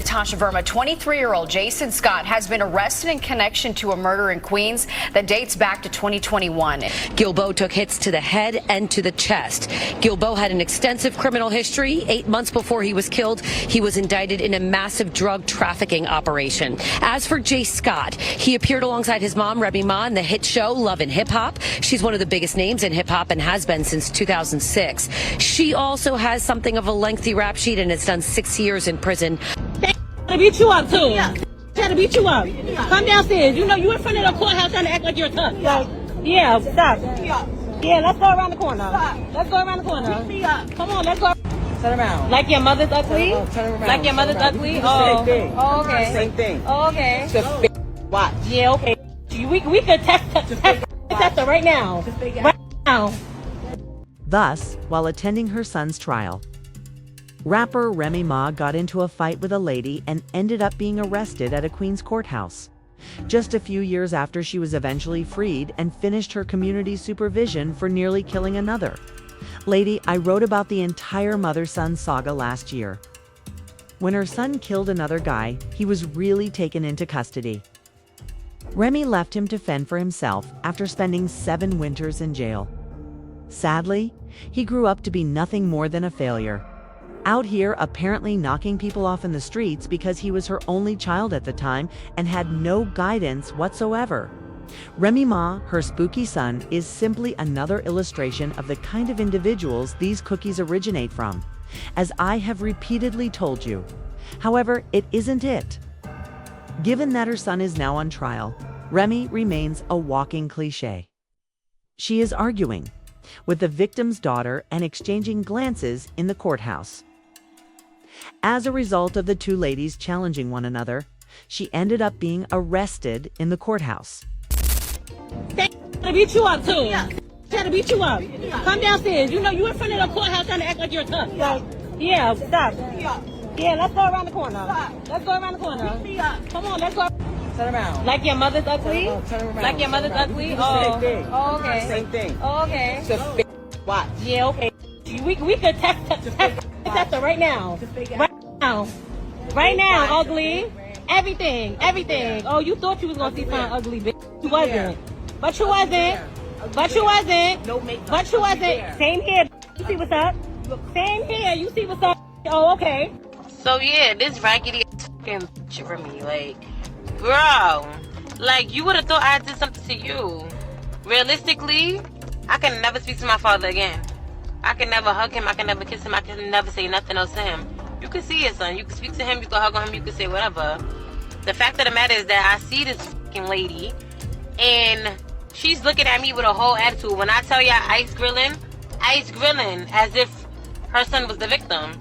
Natasha Verma, 23-year-old Jason Scott has been arrested in connection to a murder in Queens that dates back to 2021. Gilbo took hits to the head and to the chest. Gilbo had an extensive criminal history. 8 months before he was killed, he was indicted in a massive drug trafficking operation. As for Jay Scott, he appeared alongside his mom, Remy Ma, in the hit show Love and Hip Hop. She's one of the biggest names in hip hop and has been since 2006. She also has something of a lengthy rap sheet and has done 6 years in prison. They trying to beat you up too. Trying to beat you up. Come downstairs. You know you in front of the courthouse trying to act like you're tough. Yeah, stop. Yeah, let's go around the corner. Let's go around the corner. Come on, let's go. Turn around. Like your mother's ugly? Turn around. Like your mother's ugly? Same thing. Oh, okay. Same thing. Oh, okay. Just watch. Yeah, okay. We could test her right now. Right now. Thus, while attending her son's trial, rapper Remy Ma got into a fight with a lady and ended up being arrested at a Queens courthouse. Just a few years after she was eventually freed and finished her community supervision for nearly killing another. Lady, I wrote about the entire mother-son saga last year. When her son killed another guy, he was really taken into custody. Remy left him to fend for himself after spending 7 winters in jail. Sadly, he grew up to be nothing more than a failure. Out here apparently knocking people off in the streets because he was her only child at the time and had no guidance whatsoever. Remy Ma, her spooky son, is simply another illustration of the kind of individuals these cookies originate from, as I have repeatedly told you. However, it isn't it. Given that her son is now on trial, Remy remains a walking cliche. She is arguing with the victim's daughter and exchanging glances in the courthouse. As a result of the two ladies challenging one another, she ended up being arrested in the courthouse. They trying to beat you up too. Trying to beat you up. Come downstairs. You know you in front of the courthouse trying to act like you're tough. Yeah, stop. Yeah, let's go around the corner. Let's go around the corner. Come on, let's go. Turn around. Like your mother's ugly? Turn around. Like your mother's ugly? Same thing. Oh, okay. Same thing. Oh, okay. Just watch. Yeah, okay. We could test her right now. Right now. Right now, ugly. Everything. Oh, you thought you was gonna see something ugly, bitch. You wasn't. But you wasn't. But you wasn't. But you wasn't. Same here. You see what's up? Same here. You see what's up? Oh, okay. So yeah, this raggedy fucking bitch for me, like, bro, like you would have thought I did something to you. Realistically, I can never speak to my father again. I can never hug him. I can never kiss him. I can never say nothing else to him. You can see your son. You can speak to him. You can hug on him. You can say whatever. The fact of the matter is that I see this fucking lady, and she's looking at me with a whole attitude. When I tell y'all ice grilling as if her son was the victim.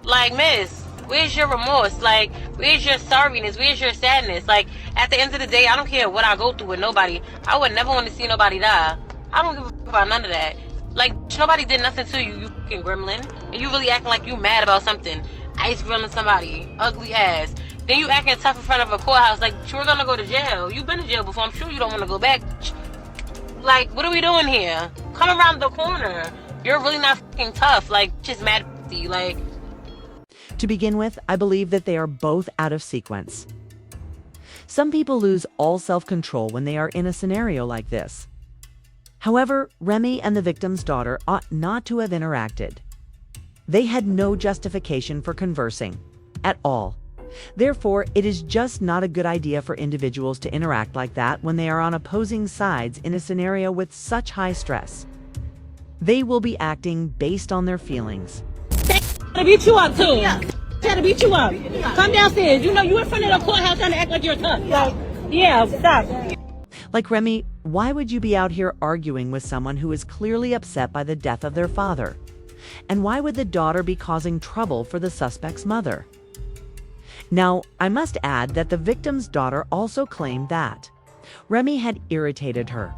Like, miss, where's your remorse? Like, where's your sorriness? Where's your sadness? Like, at the end of the day, I don't care what I go through with nobody. I would never want to see nobody die. I don't give a fuck about none of that. Like, nobody did nothing to you, you fucking gremlin. And you really acting like you mad about something. Ice grilling somebody. Ugly ass. Then you acting tough in front of a courthouse like you were gonna go to jail. You've been to jail before. I'm sure you don't want to go back. Like, what are we doing here? Come around the corner. You're really not fucking tough. Like, just mad at you. Like... To begin with, I believe that they are both out of sequence. Some people lose all self-control when they are in a scenario like this. However, Remy and the victim's daughter ought not to have interacted. They had no justification for conversing at all. Therefore, it is just not a good idea for individuals to interact like that when they are on opposing sides in a scenario with such high stress. They will be acting based on their feelings. Trying to beat you up too. Trying to beat you up. Come downstairs. You know you in front of the courthouse trying to act like you're tough. Yeah, stop. Like, Remy, why would you be out here arguing with someone who is clearly upset by the death of their father? And why would the daughter be causing trouble for the suspect's mother? Now, I must add that the victim's daughter also claimed that Remy had irritated her.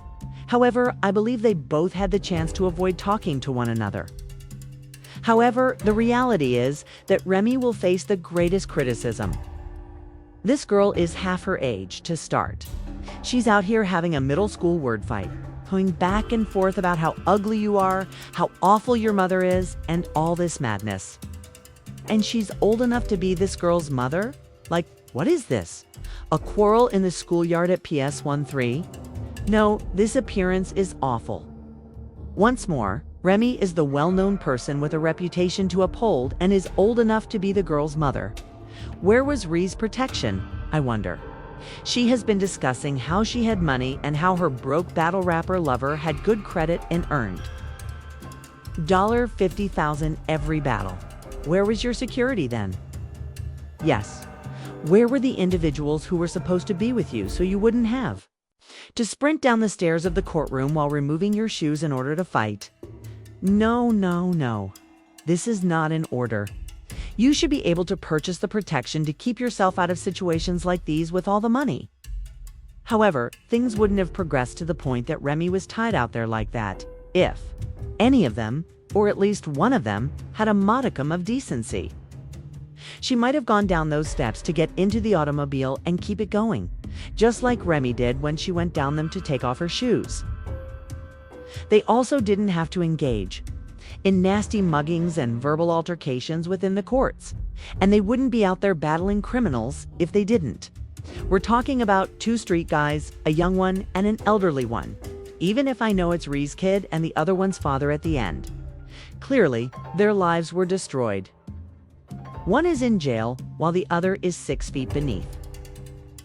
However, I believe they both had the chance to avoid talking to one another. However, the reality is that Remy will face the greatest criticism. This girl is half her age to start. She's out here having a middle school word fight, going back and forth about how ugly you are, how awful your mother is, and all this madness. And she's old enough to be this girl's mother? Like, what is this? A quarrel in the schoolyard at PS13? No, this appearance is awful. Once more, Remy is the well-known person with a reputation to uphold and is old enough to be the girl's mother. Where was Ree's protection, I wonder? She has been discussing how she had money and how her broke battle rapper lover had good credit and earned $50,000 every battle. Where was your security then? Yes. Where were the individuals who were supposed to be with you so you wouldn't have to sprint down the stairs of the courtroom while removing your shoes in order to fight? No, no, no. This is not in order. You should be able to purchase the protection to keep yourself out of situations like these with all the money. However, things wouldn't have progressed to the point that Remy was tied out there like that if any of them, or at least one of them, had a modicum of decency. She might have gone down those steps to get into the automobile and keep it going, just like Remy did when she went down them to take off her shoes. They also didn't have to engage in nasty muggings and verbal altercations within the courts, and they wouldn't be out there battling criminals if they didn't. We're talking about two street guys, a young one and an elderly one, even if I know it's Ree's kid and the other one's father at the end. Clearly, their lives were destroyed. One is in jail while the other is 6 feet beneath.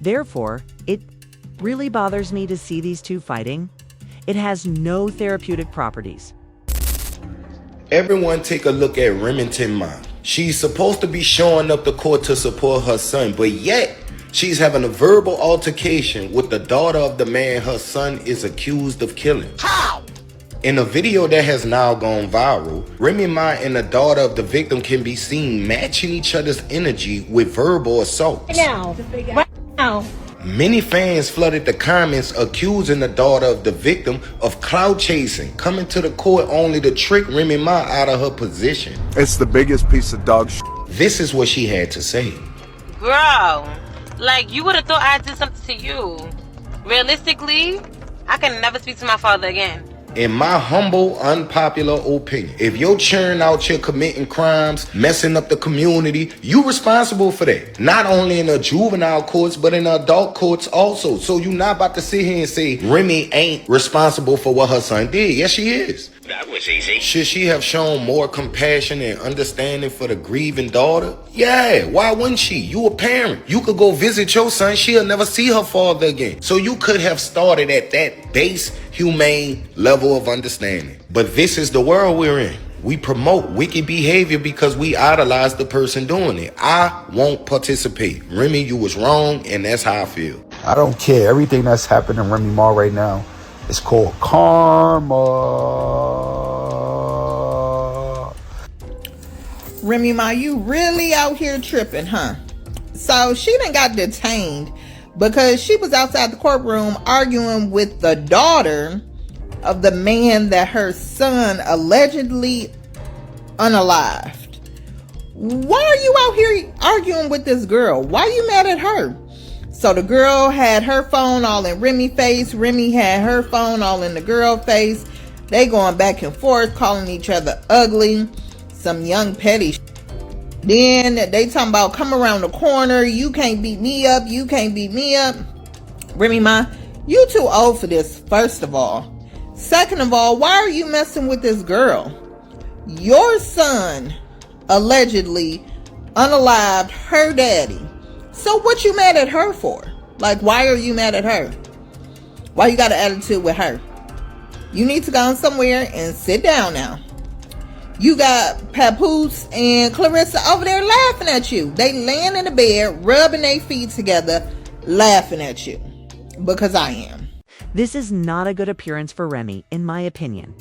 Therefore, it really bothers me to see these two fighting. It has no therapeutic properties. Everyone take a look at Remy Ma. She's supposed to be showing up to court to support her son, but yet she's having a verbal altercation with the daughter of the man her son is accused of killing. How? In a video that has now gone viral, Remy Ma and the daughter of the victim can be seen matching each other's energy with verbal assaults. Right now. Many fans flooded the comments accusing the daughter of the victim of clout chasing, coming to the court only to trick Remy Ma out of her position. It's the biggest piece of dog shit. This is what she had to say. Bro, like, you would have thought I did something to you. Realistically, I can never speak to my father again. In my humble, unpopular opinion, if you're churning out here committing crimes, messing up the community, you responsible for that. Not only in the juvenile courts, but in the adult courts also. So you're not about to sit here and say Remy ain't responsible for what her son did. Yes, she is. That was easy. Should she have shown more compassion and understanding for the grieving daughter? Yeah, why wouldn't she? You a parent. You could go visit your son. She'll never see her father again. So you could have started at that base, humane level of understanding. But this is the world we're in. We promote wicked behavior because we idolize the person doing it. I won't participate. Remy, you was wrong, and that's how I feel. I don't care. Everything that's happening in Remy Ma right now is called karma. Remy Ma, you really out here tripping, huh? So she done got detained because she was outside the courtroom arguing with the daughter of the man that her son allegedly unalived. Why are you out here arguing with this girl? Why are you mad at her? So the girl had her phone all in Remy's face. Remy had her phone all in the girl's face. They going back and forth, calling each other ugly. Some young petty Then they talking about come around the corner. You can't beat me up. You can't beat me up. Remy Ma, you too old for this, first of all. Second of all, why are you messing with this girl? Your son allegedly unalived her daddy. So what you mad at her for? Like, why are you mad at her? Why you got an attitude with her? You need to go somewhere and sit down now. You got Papoose and Clarissa over there laughing at you. They laying in the bed, rubbing their feet together, laughing at you. Because I am. This is not a good appearance for Remy, in my opinion.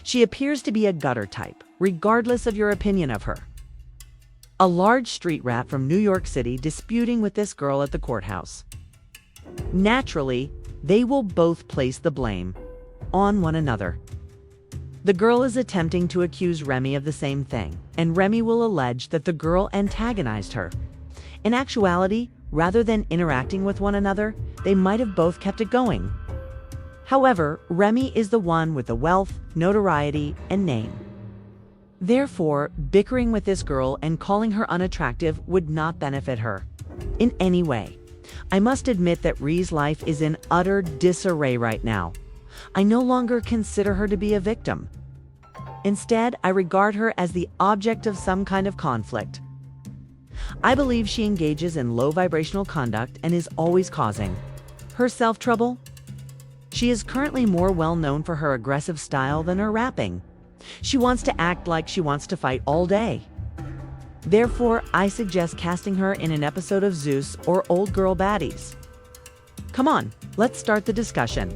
She appears to be a gutter type, regardless of your opinion of her. A large street rat from New York City disputing with this girl at the courthouse. Naturally, they will both place the blame on one another. The girl is attempting to accuse Remy of the same thing, and Remy will allege that the girl antagonized her. In actuality, rather than interacting with one another, they might have both kept it going. However, Remy is the one with the wealth, notoriety, and name. Therefore, bickering with this girl and calling her unattractive would not benefit her in any way. I must admit that Ree's life is in utter disarray right now. I no longer consider her to be a victim. Instead, I regard her as the object of some kind of conflict. I believe she engages in low vibrational conduct and is always causing herself trouble. She is currently more well known for her aggressive style than her rapping. She wants to act like she wants to fight all day. Therefore, I suggest casting her in an episode of Zeus or Old Girl Baddies. Come on, let's start the discussion.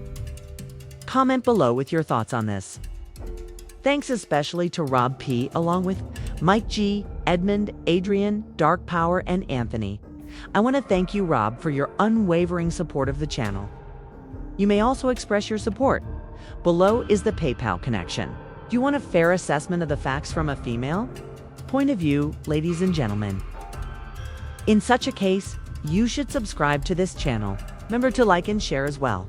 Comment below with your thoughts on this. Thanks especially to Rob P, along with Mike G, Edmund, Adrian, Dark Power, and Anthony. I want to thank you, Rob, for your unwavering support of the channel. You may also express your support. Below is the PayPal connection. Do you want a fair assessment of the facts from a female point of view, ladies and gentlemen? In such a case, you should subscribe to this channel. Remember to like and share as well.